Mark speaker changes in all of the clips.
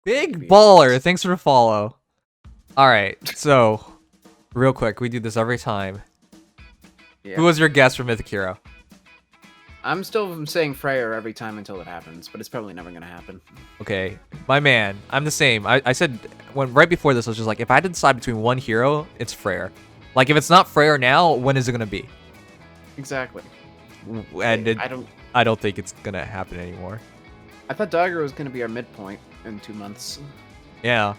Speaker 1: Big baller. Thanks for the follow. All right, so real quick, we do this every time.
Speaker 2: Yeah.
Speaker 1: Who was your guess for Mythic Hero?
Speaker 2: I'm still saying Freyr every time until it happens, but it's probably never gonna happen.
Speaker 1: Okay, my man, I'm the same. I said right before this, I was just like, if I had to decide between one hero, it's Freyr. Like, if it's not Freyr now, when is it gonna be?
Speaker 2: Exactly.
Speaker 1: And
Speaker 2: I
Speaker 1: don't think it's gonna happen anymore.
Speaker 2: I thought Dagr was gonna be our midpoint in 2 months.
Speaker 1: Yeah.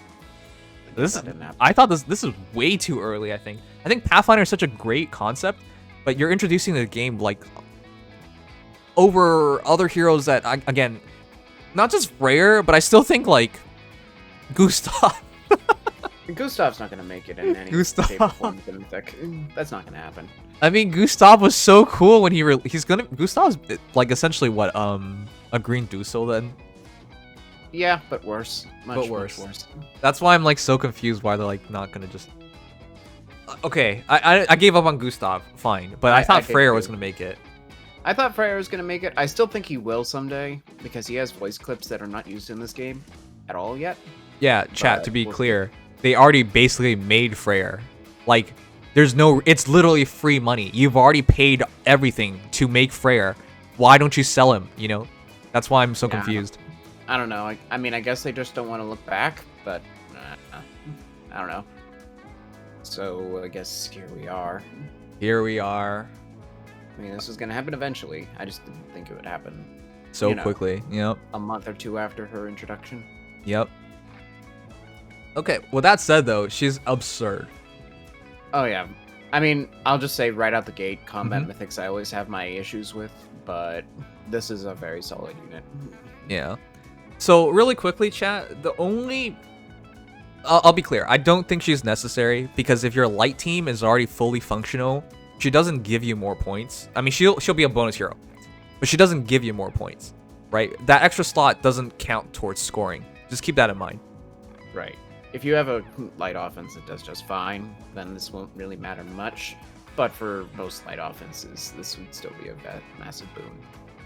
Speaker 2: That didn't happen.
Speaker 1: I thought this is way too early. I think Pathfinder is such a great concept, but you're introducing the game like over other heroes that again, not just Freyr, but I still think like Gustav.
Speaker 2: Gustav's not gonna make it in any
Speaker 1: Gustav.
Speaker 2: shape or form to Mythic. That's not gonna happen.
Speaker 1: I mean, Gustav was so cool when Gustav's like essentially what a green Dusel then.
Speaker 2: Yeah, but worse. Much worse.
Speaker 1: That's why I'm like so confused why they're like not gonna just. Okay, I gave up on Gustav, fine, but I thought Freyr was gonna make it.
Speaker 2: I thought Freyr was gonna make it. I still think he will someday because he has voice clips that are not used in this game at all yet.
Speaker 1: Yeah, chat. To be clear, they already basically made Freyr. Like, it's literally free money. You've already paid everything to make Freyr. Why don't you sell him? You know, that's why I'm so confused.
Speaker 2: I don't know. I mean, I guess they just don't want to look back, but I don't know. So I guess here we are.
Speaker 1: Here we are.
Speaker 2: I mean, this was gonna happen eventually. I just didn't think it would happen
Speaker 1: so quickly. Yep.
Speaker 2: A month or two after her introduction.
Speaker 1: Yep. Okay. Well, that said, though, she's absurd.
Speaker 2: Oh yeah. I mean, I'll just say right out the gate, combat mythics I always have my issues with, but this is a very solid unit.
Speaker 1: Yeah. So really quickly, chat. The only I'll be clear. I don't think she's necessary because if your light team is already fully functional, she doesn't give you more points. I mean, she'll be a bonus hero, but she doesn't give you more points, right? That extra slot doesn't count towards scoring. Just keep that in mind.
Speaker 2: Right. If you have a light offense that does just fine, then this won't really matter much. But for most light offenses, this would still be a massive boon.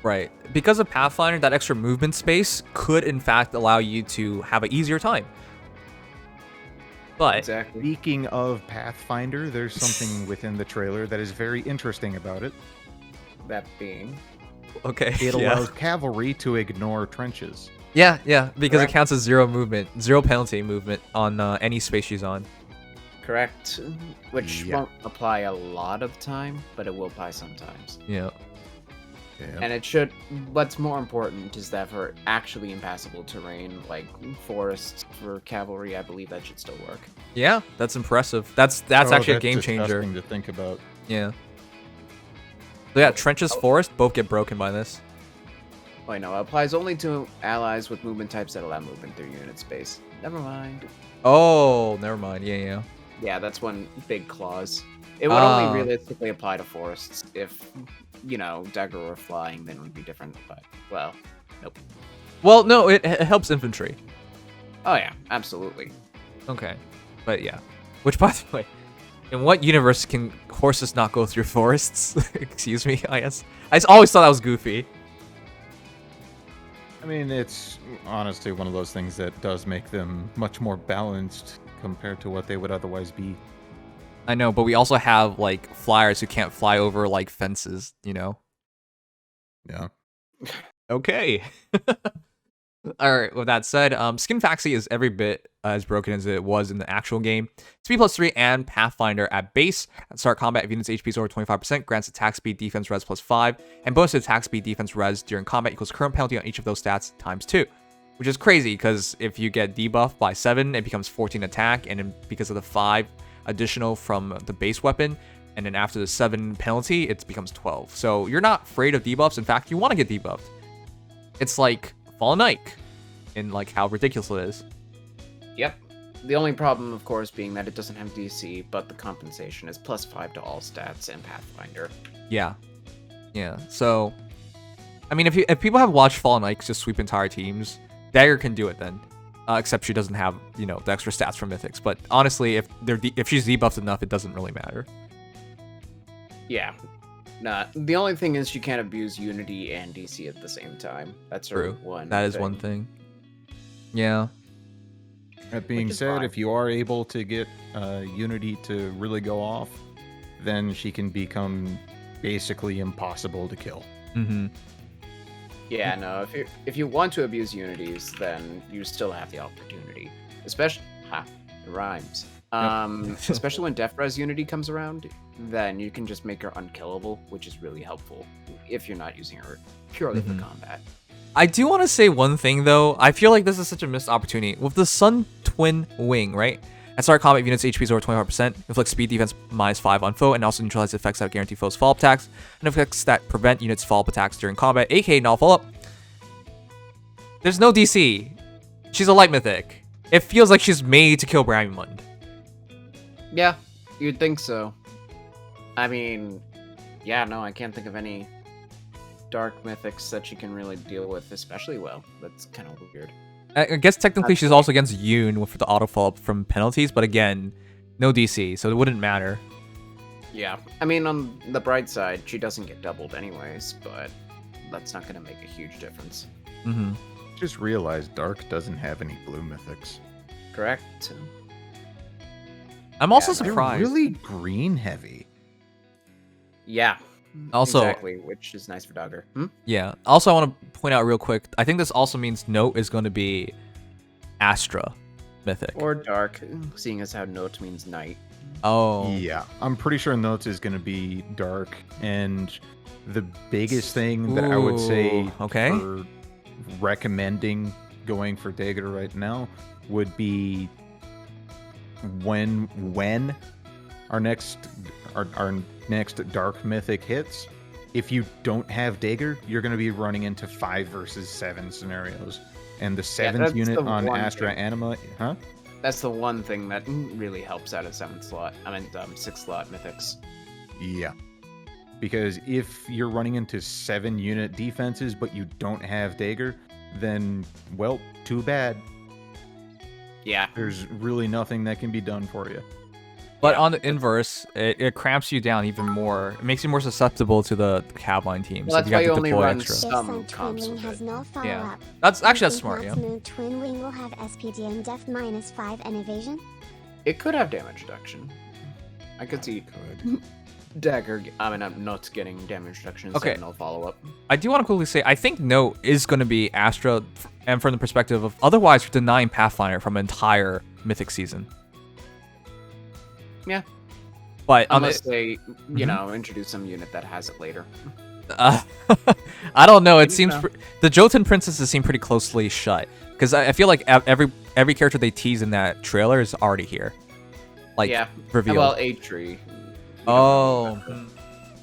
Speaker 1: Right. Because of Pathfinder, that extra movement space could, in fact, allow you to have an easier time. But
Speaker 3: Speaking of Pathfinder, there's something within the trailer that is very interesting about it.
Speaker 2: That being...
Speaker 1: Okay,
Speaker 3: it allows cavalry to ignore trenches.
Speaker 1: Yeah, because it counts as 0 movement, 0 penalty movement on any space she's on.
Speaker 2: Correct. Which won't apply a lot of time, but it will apply sometimes.
Speaker 1: Yeah.
Speaker 2: And it should. What's more important is that for actually impassable terrain, like forests for cavalry, I believe that should still work.
Speaker 1: Yeah, that's impressive. That's actually a game changer.
Speaker 3: To think about.
Speaker 1: Yeah. So yeah, trenches, forest, both get broken by this.
Speaker 2: Wait, no, it applies only to allies with movement types that allow movement through unit space. Never mind.
Speaker 1: Oh, never mind. Yeah.
Speaker 2: Yeah, that's one big clause. It would only realistically apply to forests. If, Dagr were flying, then it would be different, but, well, nope.
Speaker 1: Well, no, it helps infantry.
Speaker 2: Oh, yeah, absolutely.
Speaker 1: Okay, but yeah. Which, by the way, in what universe can horses not go through forests? Excuse me, I guess. I always thought that was goofy.
Speaker 3: I mean, it's honestly one of those things that does make them much more balanced compared to what they would otherwise be.
Speaker 1: I know, but we also have, like, flyers who can't fly over, like, fences, you know?
Speaker 3: Yeah.
Speaker 1: Okay. Alright, with that said, Skin Faxi is every bit as broken as it was in the actual game. Speed +3 and Pathfinder at base. At start combat, if unit's HP is over 25%, grants attack speed, defense, res +5, and bonus attack speed, defense, res during combat equals current penalty on each of those stats times 2. Which is crazy, because if you get debuffed by 7, it becomes 14 attack, and then because of the 5 additional from the base weapon, and then after the 7 penalty, it becomes 12. So you're not afraid of debuffs. In fact, you want to get debuffed. It's like Fallen Ike, in like how ridiculous it is.
Speaker 2: Yep. The only problem, of course, being that it doesn't have DC, but the compensation is +5 to all stats in Pathfinder.
Speaker 1: Yeah. So, I mean, if people have watched Fallen Ike just sweep entire teams, Dagr can do it then. Except she doesn't have, the extra stats from Mythics. But honestly, if she's debuffed enough, it doesn't really matter.
Speaker 2: Yeah. Nah, the only thing is she can't abuse Unity and DC at the same time. That's her
Speaker 1: True.
Speaker 2: one
Speaker 1: That is
Speaker 2: thing.
Speaker 1: one thing. Yeah.
Speaker 3: That being
Speaker 2: is
Speaker 3: said,
Speaker 2: fine.
Speaker 3: if you are able to get Unity to really go off, then she can become basically impossible to kill.
Speaker 1: Mm-hmm.
Speaker 2: Yeah, no. If you want to abuse unities, then you still have the opportunity. Especially, it rhymes. Especially when Death Res Unity comes around, then you can just make her unkillable, which is really helpful if you're not using her purely for combat.
Speaker 1: I do want to say one thing though. I feel like this is such a missed opportunity with the Sun Twin Wing, right? At start combat, if units' HP is over 25%, inflicts speed defense -5 on foe, and also neutralizes effects that guarantee foes follow-up attacks, and effects that prevent units' follow-up attacks during combat, aka not follow-up. There's no DC. She's a light mythic. It feels like she's made to kill Bramimund.
Speaker 2: Yeah, you'd think so. I mean, yeah, no, I can't think of any dark mythics that she can really deal with especially well. That's kind of weird.
Speaker 1: I guess technically she's also against Yoon with the auto follow-up from penalties, but again, no DC, so it wouldn't matter.
Speaker 2: Yeah, I mean, on the bright side, she doesn't get doubled anyways, but that's not going to make a huge difference.
Speaker 1: Mm-hmm.
Speaker 3: Just realized Dark doesn't have any blue mythics.
Speaker 2: Correct?
Speaker 1: I'm also
Speaker 2: Yeah,
Speaker 3: They're
Speaker 1: surprised.
Speaker 3: really green heavy.
Speaker 2: Yeah.
Speaker 1: Also-
Speaker 2: exactly, which is nice for Dagr.
Speaker 1: Yeah. Also, I want to point out real quick. I think this also means Note is going to be Astra mythic.
Speaker 2: Or dark, seeing as how note means night.
Speaker 1: Oh.
Speaker 3: Yeah, I'm pretty sure Notes is going to be Dark, and the biggest thing that I would say
Speaker 1: Ooh, okay.
Speaker 3: for recommending going for Dagr right now would be when our next Dark Mythic hits. If you don't have Dagr, you're going to be running into 5 versus 7 scenarios, and the 7th
Speaker 2: that's
Speaker 3: unit
Speaker 2: the
Speaker 3: on
Speaker 2: one
Speaker 3: Astra
Speaker 2: thing.
Speaker 3: Anima, huh?
Speaker 2: That's the one thing that really helps out of 7th slot. I mean, 6th slot mythics.
Speaker 3: Yeah. Because if you're running into 7 unit defenses, but you don't have Dagr, then, well, too bad.
Speaker 2: Yeah.
Speaker 3: There's really nothing that can be done for you.
Speaker 1: But on the inverse, it cramps you down even more. It makes you more susceptible to the Cavline teams.
Speaker 2: Well,
Speaker 1: so
Speaker 2: that's why you
Speaker 1: have to
Speaker 2: only
Speaker 1: deploy
Speaker 2: run
Speaker 1: extra.
Speaker 2: some
Speaker 4: This Sun Twin
Speaker 2: comps
Speaker 4: Wing
Speaker 2: with
Speaker 4: has
Speaker 2: it.
Speaker 4: no follow-up.
Speaker 1: Yeah. That's actually
Speaker 4: Think
Speaker 1: smart, yeah.
Speaker 4: Matt's new Twin Wing will have SPD and Def -5 and evasion?
Speaker 2: It could have damage reduction. I could see
Speaker 3: Could.
Speaker 2: Dagr. I mean, I'm not getting damage reduction.
Speaker 1: Okay.
Speaker 2: So no follow up.
Speaker 1: I do want to quickly say, I think Note is going to be Astra, and from the perspective of otherwise you're denying Pathfinder from an entire Mythic season.
Speaker 2: Yeah.
Speaker 1: But
Speaker 2: Unless they,
Speaker 1: Mm-hmm.
Speaker 2: you know, introduce some unit that has it later.
Speaker 1: I don't know. It
Speaker 2: Maybe
Speaker 1: seems
Speaker 2: so.
Speaker 1: the Jotun princesses seem pretty closely shut because I feel like every character they tease in that trailer is already here, like
Speaker 2: yeah.
Speaker 1: revealed.
Speaker 2: Well, Atri.
Speaker 1: Oh,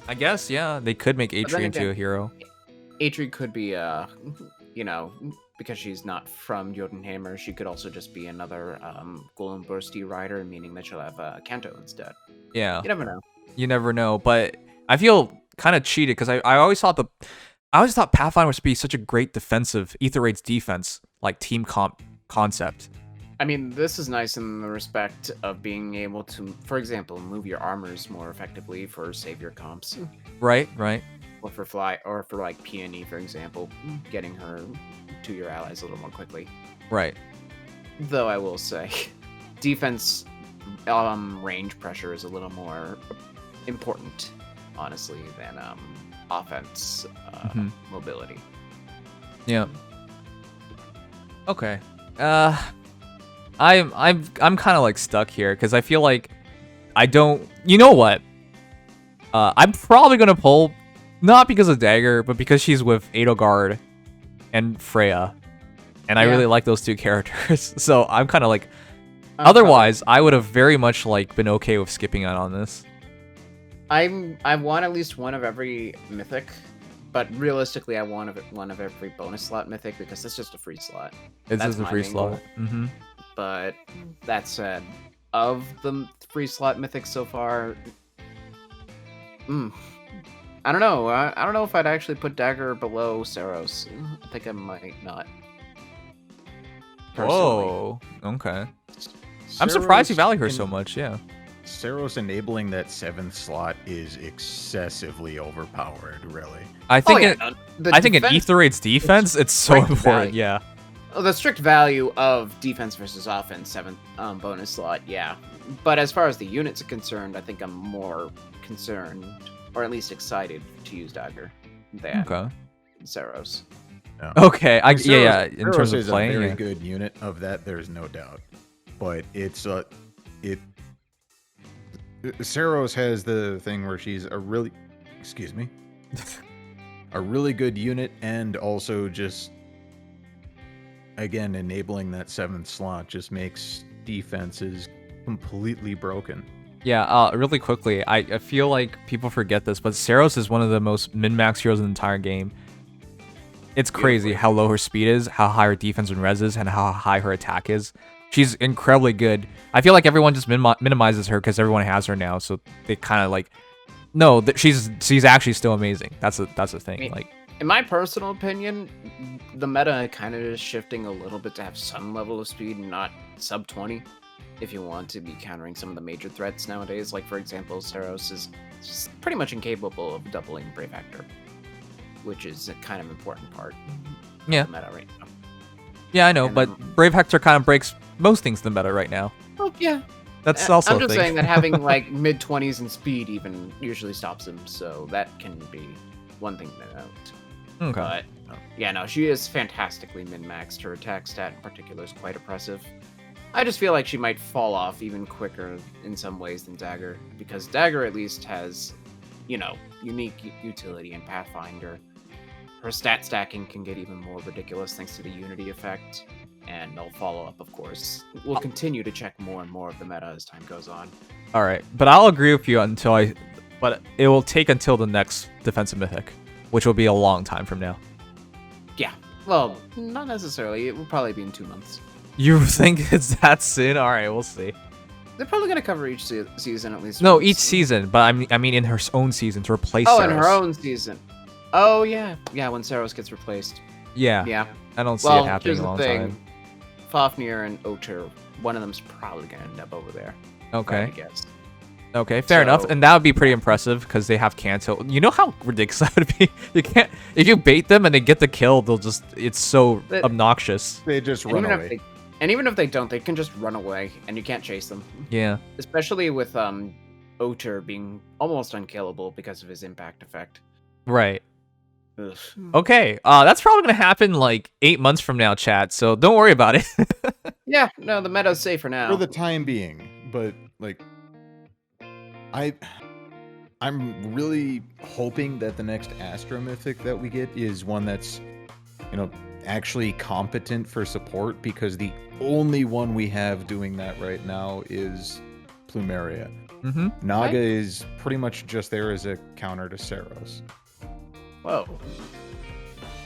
Speaker 1: I guess yeah, they could make
Speaker 2: then
Speaker 1: Atri into
Speaker 2: again-
Speaker 1: a hero.
Speaker 2: Atri could be, you know, because she's not from Jotunheimer, she could also just be another Golem Bursty rider, meaning that she'll have Kanto instead.
Speaker 1: Yeah,
Speaker 2: You never know.
Speaker 1: you never know. But I feel kind of cheated because I always thought Pathfinder was to be such a great defensive Aether Raids defense like team comp concept.
Speaker 2: I mean, this is nice in the respect of being able to, for example, move your armors more effectively for savior comps,
Speaker 1: Right.
Speaker 2: or for like Peony, for example, getting her to your allies a little more quickly.
Speaker 1: Right.
Speaker 2: Though I will say, defense range pressure is a little more important, honestly, than offense mobility.
Speaker 1: Yeah. Okay. I'm kind of like stuck here because I feel like I don't. You know what? I'm probably gonna pull not because of Dagr, but because she's with Edelgard and Freya, and I
Speaker 2: Yeah.
Speaker 1: really like those two characters. So I'm kind of like.
Speaker 2: I'm
Speaker 1: Otherwise, I would have very much like been okay with skipping out on this.
Speaker 2: I want at least one of every mythic, but realistically, I want one of every bonus slot mythic because it's just a free slot.
Speaker 1: It's
Speaker 2: That's
Speaker 1: just a
Speaker 2: my
Speaker 1: free
Speaker 2: main
Speaker 1: slot.
Speaker 2: goal.
Speaker 1: Mm-hmm.
Speaker 2: But that said, of the free slot mythics so far, I don't know. I don't know if I'd actually put Dagr below Saros. I think I might not. Personally.
Speaker 1: Whoa. Okay. I'm surprised you value her so much. Yeah.
Speaker 3: Saros enabling that 7th slot is excessively overpowered, really.
Speaker 1: I think
Speaker 2: Oh, yeah,
Speaker 1: it.
Speaker 2: no, the
Speaker 1: I think in
Speaker 2: defense-
Speaker 1: Aether Raids defense, it's so
Speaker 2: break the
Speaker 1: important.
Speaker 2: back.
Speaker 1: Yeah.
Speaker 2: the strict value of defense versus offense, 7th bonus slot, yeah. But as far as the units are concerned, I think I'm more concerned, or at least excited, to use Dagr than Saros.
Speaker 3: No.
Speaker 1: Okay,
Speaker 3: Saros-
Speaker 1: in
Speaker 3: Saros
Speaker 1: terms of
Speaker 3: is
Speaker 1: playing,
Speaker 3: a very
Speaker 1: yeah.
Speaker 3: good unit of that. There's no doubt, but Saros has the thing where she's a really, excuse me, a really good unit, and also just again enabling that 7th slot just makes defenses completely broken.
Speaker 1: Yeah, really quickly, I feel like people forget this, but Saros is one of the most min-max heroes in the entire game. It's crazy how low her speed is, how high her defense and res is, and how high her attack is. She's incredibly good. I feel like everyone just minimizes her because everyone has her now, so they kind of like, no, she's actually still amazing. That's the thing. Like,
Speaker 2: in my personal opinion, the meta kind of is shifting a little bit to have some level of speed, not sub 20, if you want to be countering some of the major threats nowadays. Like, for example, Saros is pretty much incapable of doubling Brave Hector, which is a kind of important part of the meta right now.
Speaker 1: Yeah, I know, but Brave Hector kind of breaks most things in the meta right now.
Speaker 2: Oh, yeah.
Speaker 1: That's also
Speaker 2: I'm just
Speaker 1: a thing.
Speaker 2: saying that having, like, mid-20s in speed even usually stops him, so that can be one thing to note.
Speaker 1: Okay.
Speaker 2: But, yeah, no, she is fantastically min-maxed. Her attack stat in particular is quite oppressive. I just feel like she might fall off even quicker in some ways than Dagr, because Dagr at least has, you know, unique utility in Pathfinder. Her stat stacking can get even more ridiculous thanks to the Unity effect, and they'll follow up, of course. We'll continue to check more and more of the meta as time goes on.
Speaker 1: All right, but I'll agree with you but it will take until the next defensive mythic, which will be a long time from now.
Speaker 2: Yeah, well, not necessarily. It will probably be in 2 months.
Speaker 1: You think it's that soon? All right, we'll see.
Speaker 2: They're probably gonna cover each season at least.
Speaker 1: No,
Speaker 2: once.
Speaker 1: each season, but I mean in her own season to replace.
Speaker 2: Oh,
Speaker 1: Saros.
Speaker 2: in her own season. Oh yeah, when Saros gets replaced.
Speaker 1: Yeah.
Speaker 2: Yeah.
Speaker 1: I don't see it happening
Speaker 2: here's
Speaker 1: a long
Speaker 2: the thing.
Speaker 1: time.
Speaker 2: Fafnir and Oter, one of them's probably gonna end up over there.
Speaker 1: Okay.
Speaker 2: I guess.
Speaker 1: Okay, fair enough,
Speaker 2: So-
Speaker 1: and that would be pretty impressive because they have Kanto. You know how ridiculous that would be? You can't if you bait them and they get the kill, it's so
Speaker 2: But-
Speaker 1: obnoxious.
Speaker 3: They just
Speaker 2: And
Speaker 3: run
Speaker 2: even,
Speaker 3: away.
Speaker 2: and even if they don't, they can just run away, and you can't chase them.
Speaker 1: Yeah.
Speaker 2: Especially with Oter being almost unkillable because of his impact effect.
Speaker 1: Right.
Speaker 2: Ugh.
Speaker 1: Okay. That's probably gonna happen like 8 months from now, chat. So don't worry about it.
Speaker 2: Yeah, no, the meta's safer now.
Speaker 3: For the time being, but like I'm really hoping that the next Astro Mythic that we get is one that's, you know, actually competent for support, because the only one we have doing that right now is Plumeria.
Speaker 1: Mm-hmm.
Speaker 3: Naga is pretty much just there as a counter to Saros.
Speaker 2: Whoa.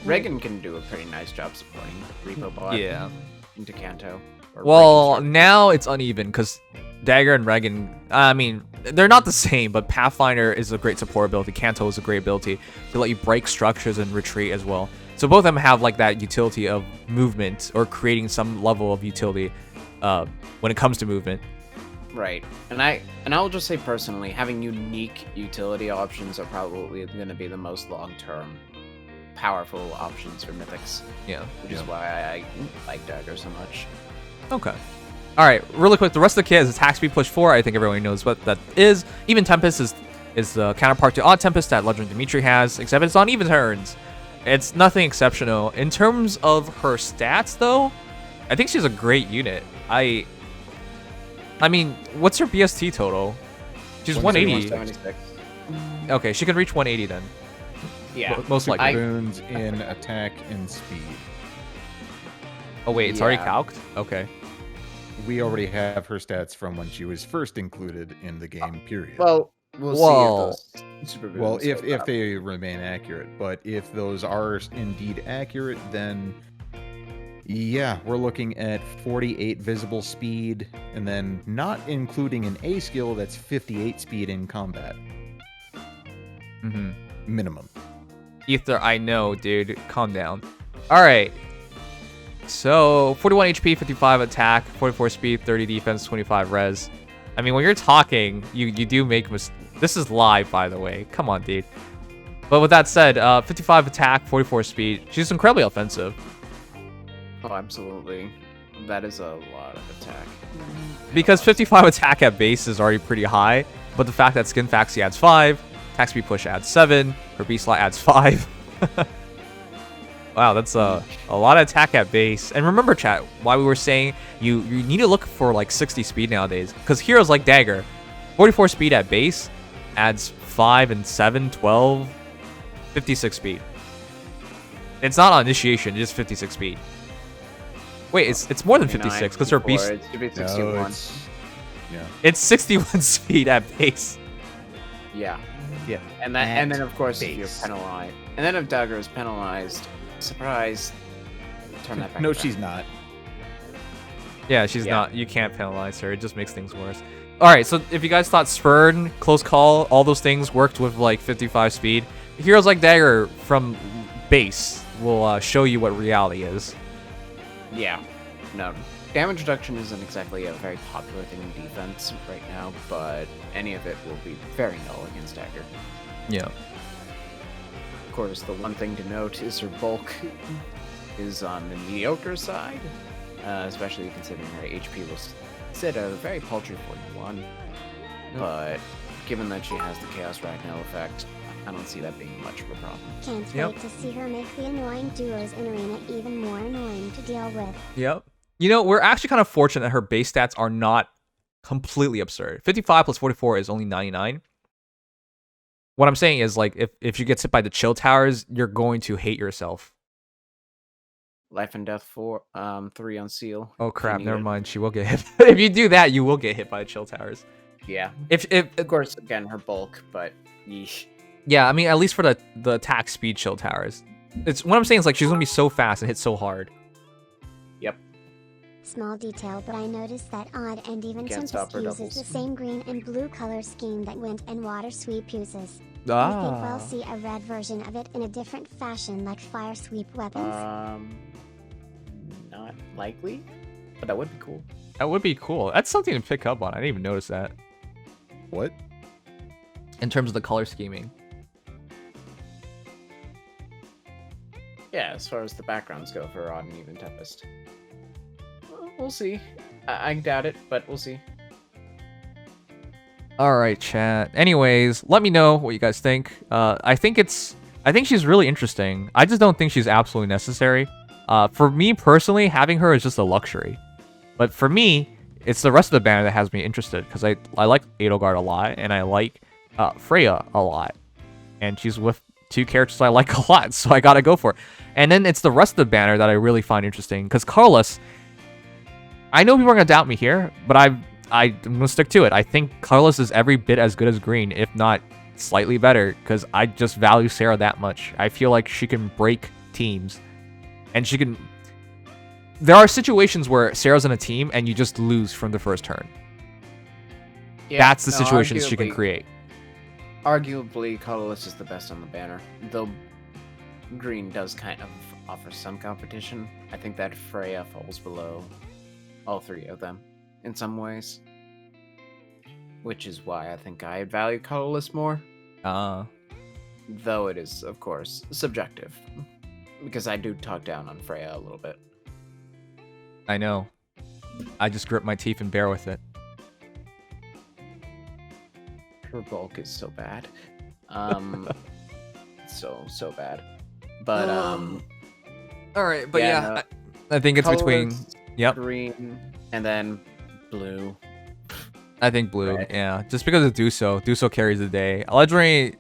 Speaker 2: Reagan can do a pretty nice job supporting Repo Bot
Speaker 1: Yeah.
Speaker 2: into Kanto. or
Speaker 1: Well,
Speaker 2: Reagan's
Speaker 1: now it's uneven because Dagr and Regan, I mean, they're not the same, but Pathfinder is a great support ability. Kanto is a great ability to let you break structures and retreat as well. So both of them have like that utility of movement or creating some level of utility when it comes to movement.
Speaker 2: Right. And I'll just say personally, having unique utility options are probably going to be the most long-term powerful options for Mythics.
Speaker 1: Yeah.
Speaker 2: Which is why I like Dagr so much.
Speaker 1: Okay. All right, really quick. The rest of the kit is attack speed push 4. I think everyone knows what that is. Even Tempest is the counterpart to Odd Tempest that Legend Dimitri has, except it's on even turns. It's nothing exceptional. In terms of her stats, though, I think she's a great unit. I mean, what's her BST total? She's 180.
Speaker 2: 176.
Speaker 1: Okay, she can reach 180 then.
Speaker 2: Yeah.
Speaker 1: Most likely.
Speaker 3: Boons in attack and speed.
Speaker 1: Oh wait, it's already
Speaker 2: Yeah.
Speaker 1: calced? Okay.
Speaker 3: We already have her stats from when she was first included in the game, period.
Speaker 2: Well, we'll
Speaker 1: Well-
Speaker 2: see if those super
Speaker 3: Well,
Speaker 2: boons
Speaker 3: if
Speaker 2: hold up.
Speaker 3: they remain accurate, but if those are indeed accurate, then yeah, we're looking at 48 visible speed, and then not including an A skill, that's 58 speed in combat
Speaker 1: Mm-hmm.
Speaker 3: minimum.
Speaker 1: Aether, I know, dude. Calm down. All right. So 41 HP, 55 attack, 44 speed, 30 defense, 25 res. I mean, when you're talking, you do make This is live, by the way. Come on, dude. But with that said, 55 attack, 44 speed. She's incredibly offensive.
Speaker 2: Oh, absolutely. That is a lot of attack.
Speaker 1: Because 55 attack at base is already pretty high, but the fact that Skin Faxi adds 5, attack speed push adds 7, her beast slot adds 5. Wow, that's a lot of attack at base. And remember, chat, why we were saying you need to look for like 60 speed nowadays, because heroes like Dagr, 44 speed at base adds 5 and 7, 12, 56 speed. It's not on initiation, it's just 56 speed. Wait, it's more than 56 because her beast.
Speaker 2: It should be 61.
Speaker 3: Yeah.
Speaker 1: It's 61 speed at base.
Speaker 2: Yeah.
Speaker 3: Yeah.
Speaker 2: And then of course if you're
Speaker 3: base.
Speaker 2: penalized, and then if Dagr is penalized, surprise, turn that back.
Speaker 3: No,
Speaker 2: around.
Speaker 3: she's not.
Speaker 1: Yeah, she's
Speaker 2: Yeah.
Speaker 1: not. You can't penalize her. It just makes things worse. All right, so if you guys thought Spurn, Close Call, all those things worked with like 55 speed, heroes like Dagr from base will show you what reality is.
Speaker 2: Yeah. No. Damage reduction isn't exactly a very popular thing in defense right now, but any of it will be very null against Dagr.
Speaker 1: Yeah.
Speaker 2: Of course, the one thing to note is her bulk is on the mediocre side, especially considering her HP was sit at a very paltry 41. But given that she has the Chaos Ragnar effect, I don't see that being much of a problem.
Speaker 4: Can't
Speaker 1: Yep.
Speaker 4: wait to see her make the annoying duos in Arena even more annoying to deal with.
Speaker 1: Yep. You know, we're actually kind of fortunate that her base stats are not completely absurd. 55 plus 44 is only 99. What I'm saying is, like, if you get hit by the chill towers, you're going to hate yourself.
Speaker 2: Life and Death 3 on Seal.
Speaker 1: Oh
Speaker 2: if you
Speaker 1: crap,
Speaker 2: need
Speaker 1: never
Speaker 2: it.
Speaker 1: mind. She will get hit. If you do that, you will get hit by the chill towers.
Speaker 2: Yeah.
Speaker 1: If
Speaker 2: Of course, again, her bulk, but yeesh.
Speaker 1: yeah, I mean, at least for the attack speed chill towers. It's what I'm saying is like she's gonna be so fast and hit so hard.
Speaker 2: Yep.
Speaker 4: Small detail, but I noticed that Odd and Even
Speaker 2: Can't
Speaker 4: Tempest
Speaker 2: stop her
Speaker 4: uses
Speaker 2: doubles.
Speaker 4: the same green and blue color scheme that Wind and Water Sweep uses. I think
Speaker 1: Ah.
Speaker 4: we'll see a red version of it in a different fashion like Fire Sweep weapons.
Speaker 2: Not likely, but that would be cool.
Speaker 1: That would be cool. That's something to pick up on. I didn't even notice that.
Speaker 3: What?
Speaker 1: In terms of the color scheming.
Speaker 2: Yeah, as far as the backgrounds go for Odd and Even Tempest. We'll see. I doubt it, but we'll see.
Speaker 1: All right, chat. Anyways, let me know what you guys think. I think she's really interesting. I just don't think she's absolutely necessary. For me personally, having her is just a luxury. But for me, it's the rest of the banner that has me interested because I like Edelgard a lot and I like Freya a lot, and she's with two characters I like a lot, so I gotta go for it. And then it's the rest of the banner that I really find interesting because Carlos. I know people are gonna doubt me here, but I'm gonna stick to it. I think Carlos is every bit as good as Green, if not slightly better, because I just value Sarah that much. I feel like she can break teams, and she can. There are situations where Sarah's in a team and you just lose from the first turn.
Speaker 2: Yeah,
Speaker 1: That's the
Speaker 2: no,
Speaker 1: situations she can
Speaker 2: arguably-
Speaker 1: create.
Speaker 2: Arguably, Colorless is the best on the banner, though Green does kind of offer some competition. I think that Freya falls below all three of them in some ways, which is why I think I value Colorless more, though it is, of course, subjective, because I do talk down on Freya a little bit.
Speaker 1: I know. I just grit my teeth and bear with it.
Speaker 2: Her bulk is so bad. So bad. But
Speaker 1: All right, but
Speaker 2: Yeah,
Speaker 1: yeah,
Speaker 2: no.
Speaker 1: I think it's between.
Speaker 2: colorless,
Speaker 1: Yep,
Speaker 2: green, and then blue.
Speaker 1: I think blue.
Speaker 2: Right.
Speaker 1: Yeah, just because of Duso. Duso carries the day. Legendary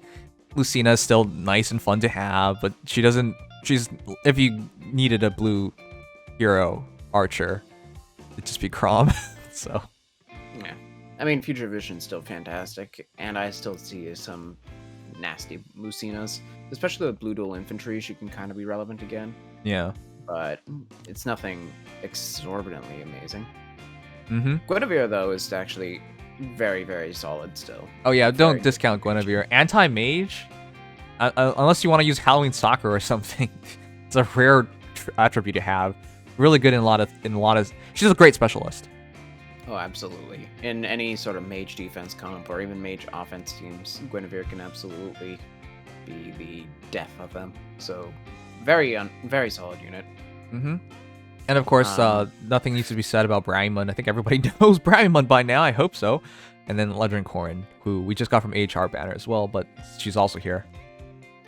Speaker 1: Lucina is still nice and fun to have, but she doesn't. She's if you needed a blue hero archer, it'd just be Crom. So
Speaker 2: Yeah. I mean, Future Vision's still fantastic, and I still see some nasty Lucinas, especially with Blue Dual Infantry. She can kind of be relevant again,
Speaker 1: yeah.
Speaker 2: but it's nothing exorbitantly amazing.
Speaker 1: Mm-hmm.
Speaker 2: Guinevere, though, is actually very, very solid still.
Speaker 1: Oh yeah, don't
Speaker 2: Very
Speaker 1: discount Guinevere. Anti-mage, unless you want to use Halloween Soccer or something. It's a rare attribute to have. Really good in a lot of. She's a great specialist.
Speaker 2: Oh, absolutely. In any sort of mage defense comp or even mage offense teams, Guinevere can absolutely be the death of them. So, very solid unit.
Speaker 1: Mm-hmm. And of course, nothing needs to be said about Brahman. I think everybody knows Brahman by now. I hope so. And then Ledrin Corrin, who we just got from AHR Banner as well, but she's also here.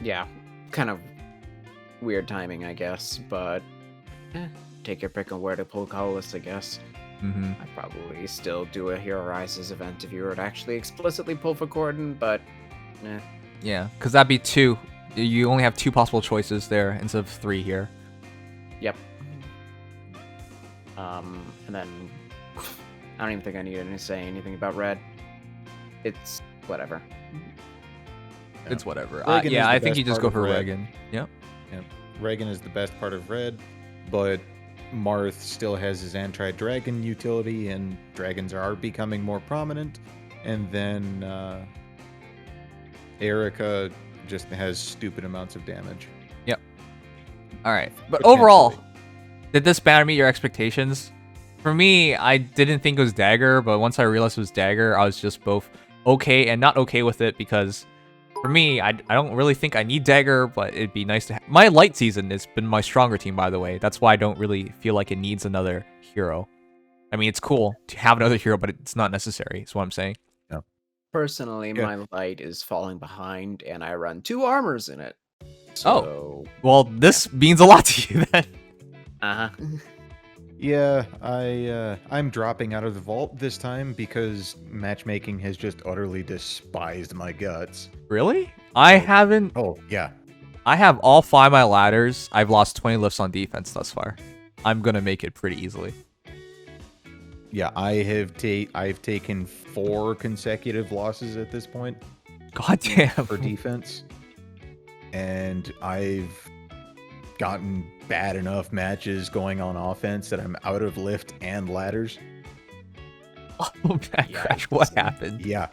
Speaker 2: Yeah, kind of weird timing, I guess, but take your pick on where to pull Colorless, I guess. I'd probably still do a Hero Rises event if you were to actually explicitly pull for Corden, but
Speaker 1: Yeah, because that'd be 2. You only have 2 possible choices there instead of 3 here.
Speaker 2: Yep. And then I don't even think I need to say anything about Red. It's whatever.
Speaker 1: It's whatever.
Speaker 3: Reagan is
Speaker 1: yeah,
Speaker 3: the
Speaker 1: I think
Speaker 3: best
Speaker 1: you just
Speaker 3: part
Speaker 1: go
Speaker 3: of
Speaker 1: for
Speaker 3: Red.
Speaker 1: Reagan. Yep.
Speaker 3: Reagan is the best part of Red, but Marth still has his anti-dragon utility, and dragons are becoming more prominent. And then Erica just has stupid amounts of damage.
Speaker 1: Yep. All right. But
Speaker 3: Potentially.
Speaker 1: overall, did this banner meet your expectations? For me, I didn't think it was Dagger, but once I realized it was Dagger, I was just both okay and not okay with it because for me, I don't really think I need Dagger, but it'd be nice to have. My light season has been my stronger team, by the way. That's why I don't really feel like it needs another hero. I mean, it's cool to have another hero, but it's not necessary, is what I'm saying.
Speaker 2: Personally,
Speaker 3: Yeah.
Speaker 2: my light is falling behind, and I run 2 armors in it.
Speaker 1: Oh.
Speaker 2: So,
Speaker 1: Well, this means a lot to you then.
Speaker 3: Yeah, I'm dropping out of the vault this time because matchmaking has just utterly despised my guts.
Speaker 1: Really? I haven't.
Speaker 3: Oh, yeah.
Speaker 1: I have all 5 of my ladders. I've lost 20 lifts on defense thus far. I'm gonna make it pretty easily.
Speaker 3: Yeah, I've taken 4 consecutive losses at this point
Speaker 1: God damn.
Speaker 3: for defense. And I've gotten bad enough matches going on offense that I'm out of lift and ladders.
Speaker 1: Oh, MadCrash, what happened?
Speaker 3: Yeah.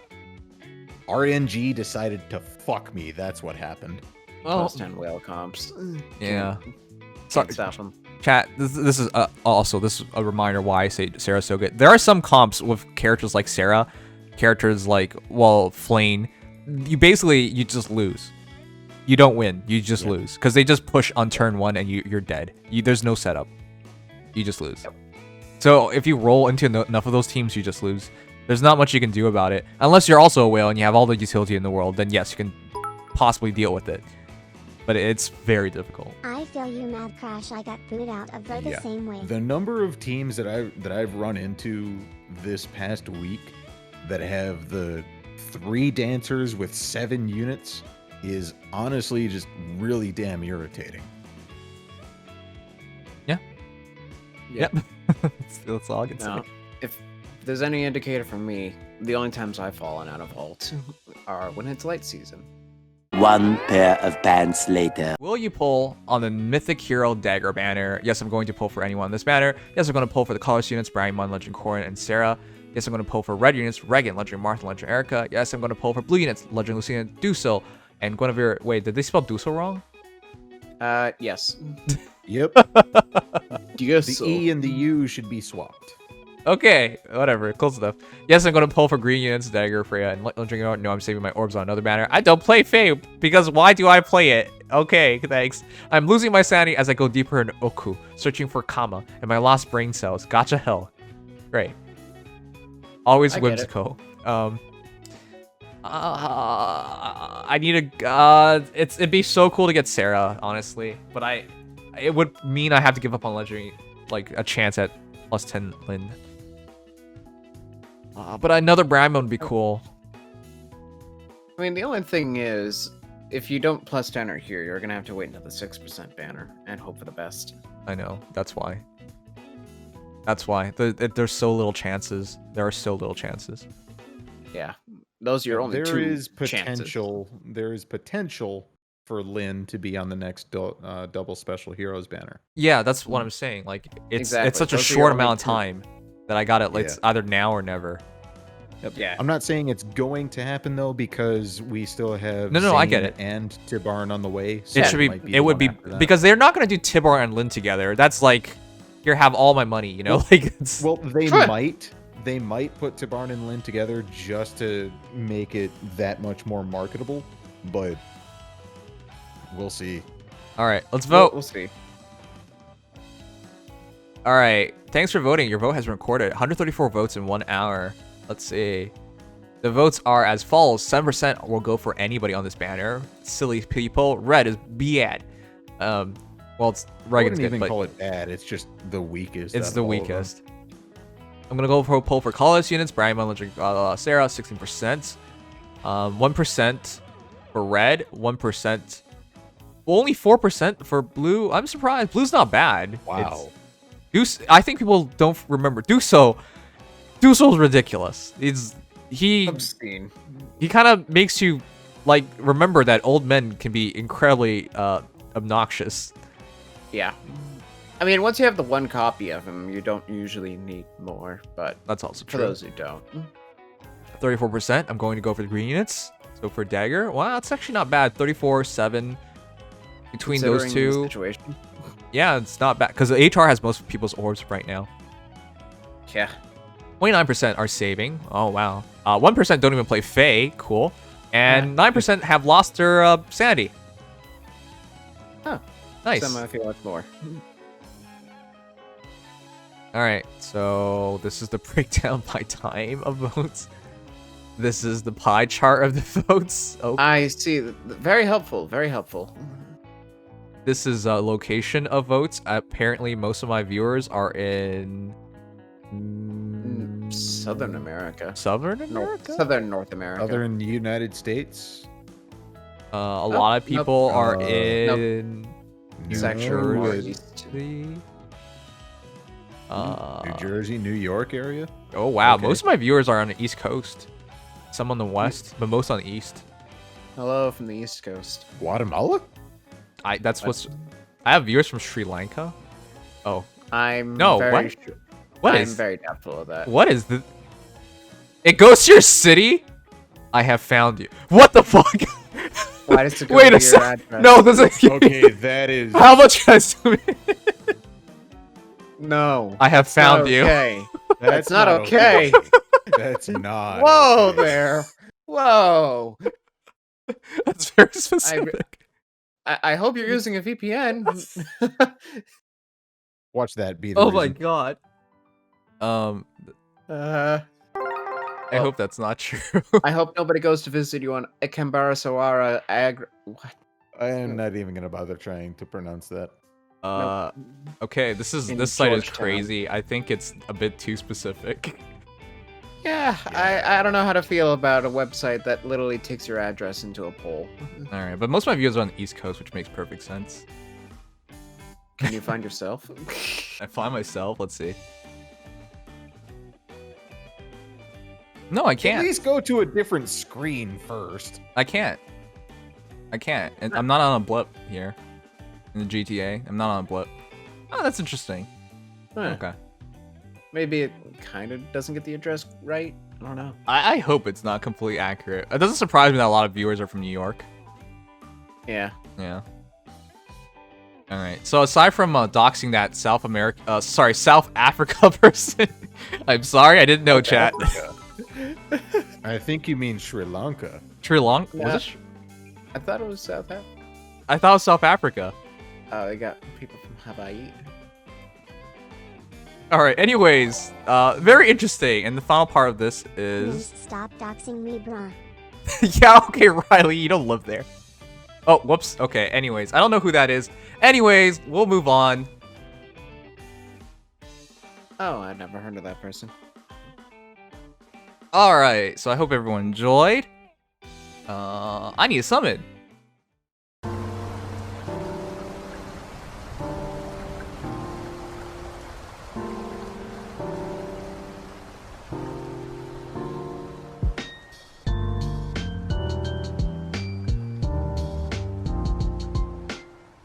Speaker 3: RNG decided to fuck me. That's what happened.
Speaker 1: Well,
Speaker 2: plus 10 whale comps.
Speaker 1: yeah.
Speaker 2: Sorry,
Speaker 1: Sorry,
Speaker 2: stop them.
Speaker 1: chat. This is also this is a reminder why I say Sarah's so good. There are some comps with characters like Sarah, characters like Flane. You just lose. You don't win. You just lose because they just push on turn 1 and you're dead. There's no setup. You just lose.
Speaker 2: Yep.
Speaker 1: So if you roll into enough of those teams, you just lose. There's not much you can do about it unless you're also a whale and you have all the utility in the world. Then yes, you can possibly deal with it. But it's very difficult.
Speaker 4: I feel you, MadCrash. I got booted out of Red the
Speaker 3: Yeah.
Speaker 4: same way.
Speaker 3: The number of teams that I've run into this past week that have the 3 dancers with 7 units is honestly just really damn irritating.
Speaker 1: Yep. That's all I can say.
Speaker 2: No, if there's any indicator for me, the only times I've fallen out of vault are when it's light season.
Speaker 5: 1 pair of pants later.
Speaker 1: Will you pull on the Mythic Hero Dagr banner? Yes, I'm going to pull for anyone on this banner. Yes, I'm going to pull for the colorless units, Brahman, Legend Corrin, and Sarah. Yes, I'm going to pull for red units, Regan, Legend Martha, Legend Erica. Yes, I'm going to pull for blue units, Legend Lucina, Dusil, and Guinevere. Wait, did they spell Dusil wrong?
Speaker 2: Yes.
Speaker 3: Yep.
Speaker 2: Yes.
Speaker 3: The E and the U should be swapped.
Speaker 1: Okay, whatever, close enough. Yes, I'm going to pull for green units, Dagger, Freya, and Legend. No, I'm saving my orbs on another banner. I don't play Fae, because why do I play it? Okay, thanks. I'm losing my sanity as I go deeper in Oku, searching for Kama, and my lost brain cells. Gotcha hell. Great. Always
Speaker 2: I get it.
Speaker 1: whimsical. I need a. It'd be so cool to get Sarah, honestly, but it would mean I have to give up on legendary, like a chance at plus 10 Lin. But another Brahman would be cool.
Speaker 2: I mean, the only thing is, if you don't plus 10 or here, you're gonna have to wait until the 6% banner and hope for the best.
Speaker 1: I know. That's why. That's why. There's so little chances. There are so little chances.
Speaker 2: Yeah, those are your only
Speaker 3: There
Speaker 2: 2
Speaker 3: is
Speaker 2: chances.
Speaker 3: potential. There is potential for Lin to be on the next double special heroes banner.
Speaker 1: Yeah, that's what I'm saying. Like, it's
Speaker 2: Exactly.
Speaker 1: such a
Speaker 2: Those are
Speaker 1: short
Speaker 2: your
Speaker 1: amount
Speaker 2: only
Speaker 1: of
Speaker 2: 2.
Speaker 1: time that I got it. It's either now or never.
Speaker 2: Yeah.
Speaker 3: I'm not saying it's going to happen though, because we still have
Speaker 1: No, I get
Speaker 3: Zane
Speaker 1: it.
Speaker 3: and Tibarn on the way. So
Speaker 1: It should be.
Speaker 3: might
Speaker 1: It
Speaker 3: the
Speaker 1: would
Speaker 3: one
Speaker 1: be
Speaker 3: after that.
Speaker 1: because they're not gonna do Tibar and Lin together. That's like, here, have all my money. You know, like it's.
Speaker 3: Well, they
Speaker 2: Sure.
Speaker 3: might put Tibarn and Lin together just to make it that much more marketable, but we'll see.
Speaker 1: All right, let's
Speaker 2: We'll
Speaker 1: vote.
Speaker 2: see.
Speaker 1: All right. Thanks for voting. Your vote has been recorded. 134 votes in 1 hour. Let's see. The votes are as follows. 7% will go for anybody on this banner. Silly people. Red is bad. Well, it's
Speaker 3: I
Speaker 1: Reagan's
Speaker 3: wouldn't
Speaker 1: good,
Speaker 3: even
Speaker 1: but
Speaker 3: call it bad. It's just the weakest.
Speaker 1: it's
Speaker 3: out
Speaker 1: the
Speaker 3: of all of them.
Speaker 1: weakest. I'm gonna go for a poll for colorless units. Brian Mullinger, Sarah, 16%. 1% for red. 1%. Well, only 4% for blue. I'm surprised. Blue's not bad.
Speaker 3: Wow.
Speaker 1: I think people don't remember Duso. Duso's ridiculous. He
Speaker 2: Obscene.
Speaker 1: kind of makes you like remember that old men can be incredibly obnoxious.
Speaker 2: Yeah. I mean, once you have the one copy of him, you don't usually need more, but
Speaker 1: That's also
Speaker 2: for
Speaker 1: true.
Speaker 2: those who don't.
Speaker 1: 34%. I'm going to go for the green units. So for Dagr, wow, it's actually not bad. 34-7 between those
Speaker 2: Considering the
Speaker 1: two.
Speaker 2: situation.
Speaker 1: Yeah, it's not bad because the HR has most of people's orbs right now.
Speaker 2: Yeah.
Speaker 1: 29% are saving. Oh wow. 1% don't even play Fae. Cool. And 9% have lost their sanity.
Speaker 2: Oh,
Speaker 1: Nice.
Speaker 2: some I feel like more.
Speaker 1: All right. So this is the breakdown by time of votes. This is the pie chart of the votes. Oh,
Speaker 2: I see. Very helpful. Very helpful.
Speaker 1: this is a location of votes. Apparently, most of my viewers are in
Speaker 2: Southern America.
Speaker 1: Southern America.
Speaker 2: Southern North America.
Speaker 3: Southern United States.
Speaker 1: A lot of people are
Speaker 3: Nope.
Speaker 1: in
Speaker 2: It's
Speaker 1: New
Speaker 2: actually more
Speaker 3: Jersey.
Speaker 2: east.
Speaker 3: New Jersey, New York area.
Speaker 1: Oh wow,
Speaker 3: Okay.
Speaker 1: most of my viewers are on the East Coast. Some on the West, but most on the East.
Speaker 2: Hello from the East Coast.
Speaker 3: Guatemala.
Speaker 1: That's what's. I have viewers from Sri Lanka. Oh,
Speaker 2: I'm
Speaker 1: No,
Speaker 2: very
Speaker 1: what?
Speaker 2: sure.
Speaker 1: what
Speaker 2: I'm
Speaker 1: is?
Speaker 2: very doubtful of that.
Speaker 1: What is the? It goes to your city. I have found you. What the fuck?
Speaker 2: Why does it go
Speaker 1: Wait
Speaker 2: to
Speaker 1: a
Speaker 2: your
Speaker 1: sec.
Speaker 2: address?
Speaker 1: No, this is.
Speaker 3: Okay, that is.
Speaker 1: How much guys?
Speaker 2: No.
Speaker 1: I have found you.
Speaker 2: Okay.
Speaker 3: That's
Speaker 2: not okay.
Speaker 3: That's not.
Speaker 2: Whoa
Speaker 3: okay.
Speaker 2: there. Whoa.
Speaker 1: That's very specific.
Speaker 2: I hope you're using a VPN.
Speaker 3: Watch that be the
Speaker 1: Oh my
Speaker 3: reason.
Speaker 1: god.
Speaker 2: uh,
Speaker 1: I hope that's not true.
Speaker 2: I hope nobody goes to visit you on Ekambara Sawara Agr. What?
Speaker 3: I'm not even gonna bother trying to pronounce that.
Speaker 1: Okay, this
Speaker 2: In
Speaker 1: site is
Speaker 2: Georgetown.
Speaker 1: crazy. I think it's a bit too specific.
Speaker 2: Yeah, I don't know how to feel about a website that literally takes your address into a poll.
Speaker 1: All right, but most of my viewers are on the East Coast, which makes perfect sense.
Speaker 2: Can you find yourself?
Speaker 1: I find myself. Let's see. No, I
Speaker 3: At
Speaker 1: can't.
Speaker 3: least go to a different screen first.
Speaker 1: I can't. And I'm not on a blip here in the GTA. I'm not on a blip. Oh, that's interesting.
Speaker 2: Huh.
Speaker 1: Okay.
Speaker 2: Maybe it kind of doesn't get the address right. I don't know.
Speaker 1: I hope it's not completely accurate. It doesn't surprise me that a lot of viewers are from New York.
Speaker 2: Yeah.
Speaker 1: Yeah. All right. So aside from doxing that South Africa person, I'm sorry, I didn't know, chat.
Speaker 3: I think you mean Sri Lanka.
Speaker 1: Sri Lanka?
Speaker 2: Yeah.
Speaker 1: Was it?
Speaker 2: I thought it was South Africa.
Speaker 1: I thought it was South Africa.
Speaker 2: Oh, they got people from Hawaii.
Speaker 1: All right. Anyways, very interesting. And the final part of this is,
Speaker 4: Stop doxing me, brah.
Speaker 1: yeah, okay, Riley, you don't live there. Oh, whoops. Okay. Anyways, I don't know who that is. Anyways, we'll move on.
Speaker 2: Oh, I'd never heard of that person.
Speaker 1: All right. So I hope everyone enjoyed. I need a summon.